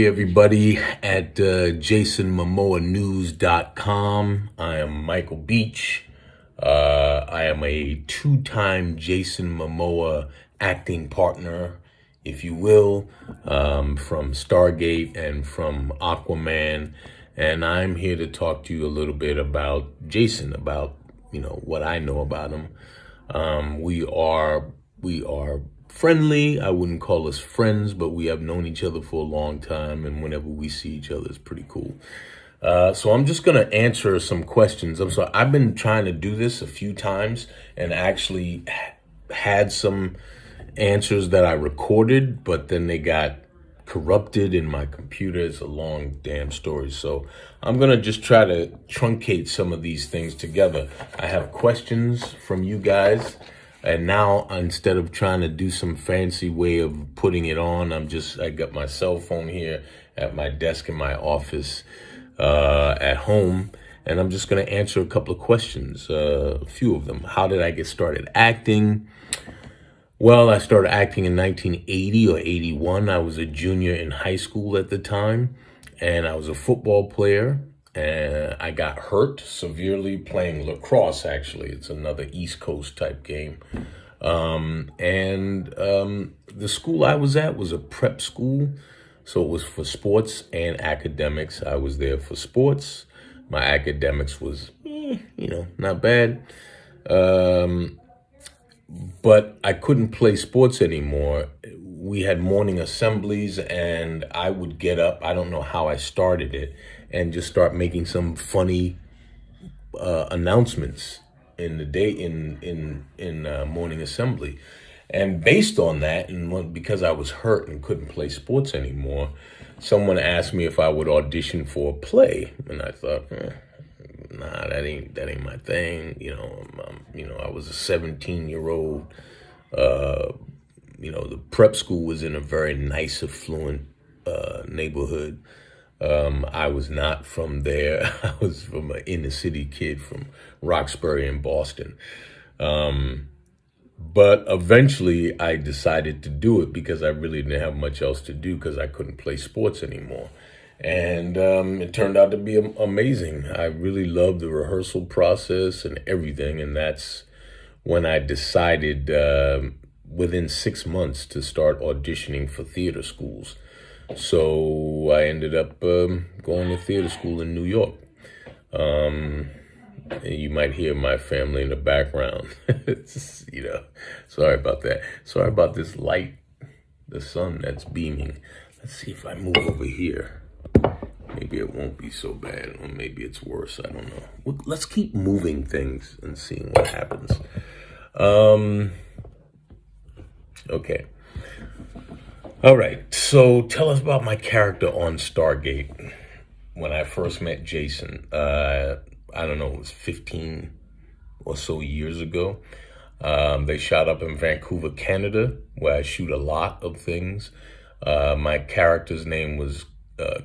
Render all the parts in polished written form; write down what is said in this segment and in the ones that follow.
Hey everybody at JasonMomoaNews.com. I am Michael Beach. I am a two-time Jason Momoa acting partner, if you will, from Stargate and from Aquaman. And I'm here to talk to you a little bit about Jason, about, what I know about him. We are friendly. I wouldn't call us friends, but we have known each other for a long time, and whenever we see each other, it's pretty cool. So I'm just gonna answer some questions. I've been trying to do this a few times and actually had some answers that I recorded, but then they got corrupted in my computer. It's a long damn story. So I'm gonna just try to truncate some of these things together. I have questions from you guys. And now, instead of trying to do some fancy way of putting it on, I got my cell phone here at my desk in my office at home, and I'm just going to answer a couple of questions, a few of them. How did I get started acting? Well, I started acting in 1980 or 81. I was a junior in high school at the time, and I was a football player. And I got hurt severely playing lacrosse, actually. It's another East Coast type game. The school I was at was a prep school. So it was for sports and academics. I was there for sports. My academics was, not bad. But I couldn't play sports anymore. We had morning assemblies, and I would get up. I don't know how I started it, and just start making some funny announcements in the day in morning assembly. And based on that, and because I was hurt and couldn't play sports anymore, someone asked me if I would audition for a play, and I thought, nah, that ain't my thing. I was a 17-year-old. The prep school was in a very nice, affluent neighborhood. I was not from there. I was from an inner city kid from Roxbury in Boston. But eventually I decided to do it because I really didn't have much else to do because I couldn't play sports anymore. And it turned out to be amazing. I really loved the rehearsal process and everything. And that's when I decided within 6 months to start auditioning for theater schools. So I ended up going to theater school in New York. You might hear my family in the background. Sorry about that. Sorry about this light, the sun that's beaming. Let's see if I move over here. Maybe it won't be so bad, or maybe it's worse. I don't know. Let's keep moving things and seeing what happens. Okay. All right, so tell us about my character on Stargate. When I first met Jason, I don't know, it was 15 or so years ago. They shot up in Vancouver, Canada, where I shoot a lot of things. My character's name was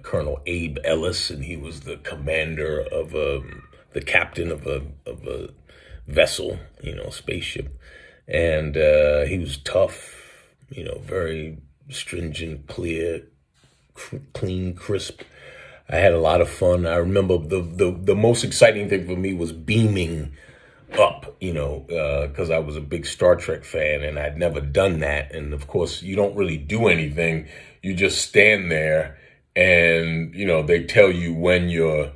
Colonel Abe Ellis, and he was the commander of the captain of a vessel, spaceship. And he was tough, very stringent, clear, clean, crisp. I had a lot of fun. I remember the most exciting thing for me was beaming up, because I was a big Star Trek fan and I'd never done that. And of course, you don't really do anything. You just stand there and, they tell you when you're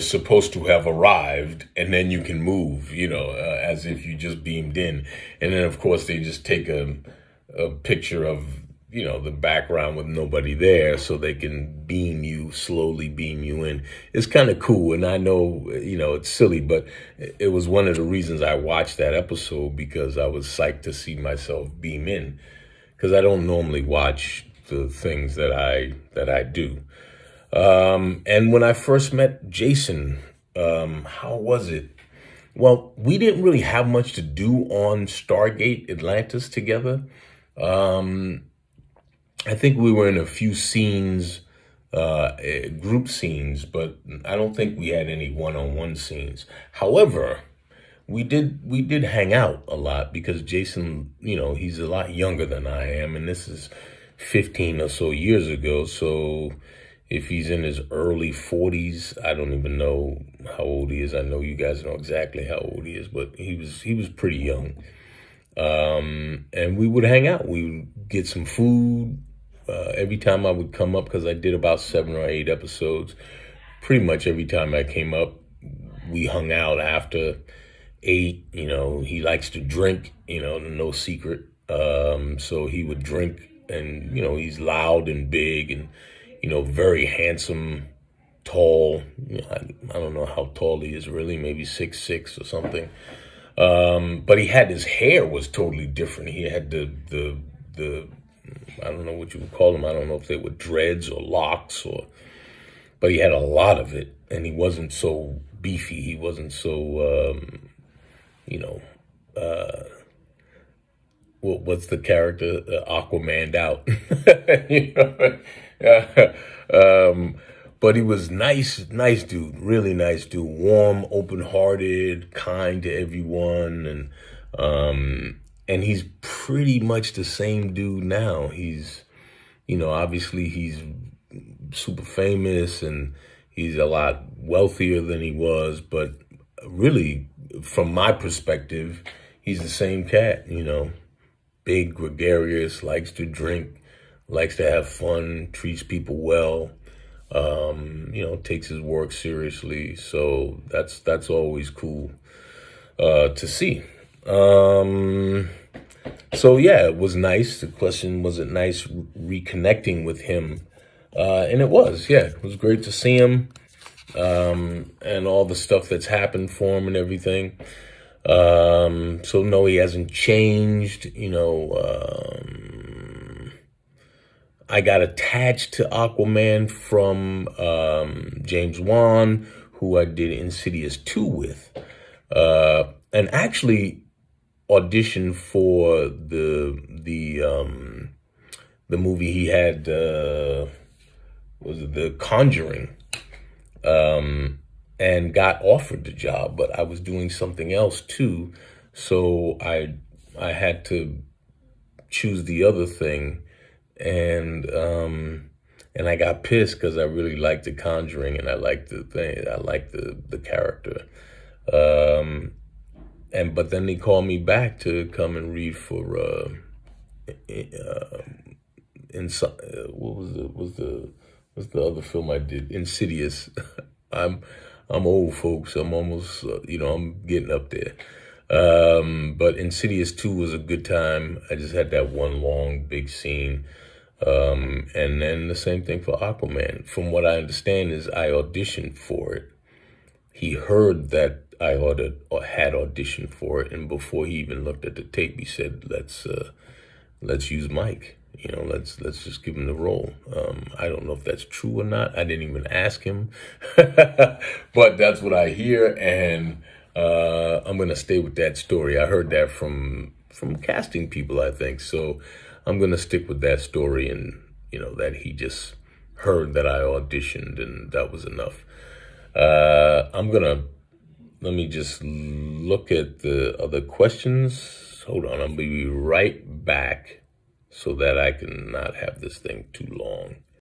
supposed to have arrived, and then you can move, as if you just beamed in. And then, of course, they just take a picture of, the background with nobody there so they can slowly beam you in. It's kind of cool. And I know, it's silly, but it was one of the reasons I watched that episode, because I was psyched to see myself beam in, because I don't normally watch the things that I do. And when I first met Jason, how was it? Well, we didn't really have much to do on Stargate Atlantis together. I think we were in a few scenes, group scenes, but I don't think we had any one-on-one scenes. However, we did hang out a lot because Jason, he's a lot younger than I am, and this is 15 or so years ago. So if he's in his early 40s, I don't even know how old he is. I know you guys know exactly how old he is, but he was pretty young. And we would hang out. We would get some food every time I would come up, because I did about 7 or 8 episodes. Pretty much every time I came up, we hung out after 8. You know, he likes to drink, you know, no secret. So he would drink, and, you know, he's loud and big and, you know, very handsome, tall. You know, I don't know how tall he is really, maybe 6'6" or something. But he had, his hair was totally different. He had the I don't know what you would call them. I don't know if they were dreads or locks, but he had a lot of it, and he wasn't so beefy. He wasn't so, you know, what's the character? Aquaman out. You know? But he was nice dude, really nice dude, warm, open-hearted, kind to everyone, and he's pretty much the same dude now. He's, you know, obviously he's super famous and he's a lot wealthier than he was, but really, from my perspective, he's the same cat, you know, big, gregarious, likes to drink, likes to have fun, treats people well. You know, takes his work seriously, so that's always cool to see. So yeah, it was nice. The question, was it nice reconnecting with him? And it was, yeah, it was great to see him, and all the stuff that's happened for him and everything. So no, he hasn't changed, you know. I got attached to Aquaman from James Wan, who I did Insidious 2 with, and actually auditioned for the movie he had, was it The Conjuring, and got offered the job, but I was doing something else too, so I had to choose the other thing. And I got pissed because I really liked The Conjuring, and I liked the thing. I liked the character. But then they called me back to come and read for what's the other film I did? Insidious. I'm old, folks. I'm almost you know, I'm getting up there. But Insidious 2 was a good time. I just had that one long big scene. And then the same thing for Aquaman. From what I understand is I auditioned for it. He heard that I had auditioned for it, and before he even looked at the tape, he said, let's use Mike. You know, let's just give him the role. I don't know if that's true or not. I didn't even ask him, but that's what I hear, and I'm gonna stay with that story. I heard that from casting people, I think. So I'm gonna stick with that story, and you know, that he just heard that I auditioned, and that was enough. Let me just look at the other questions. Hold on, I'm gonna be right back so that I can not have this thing too long.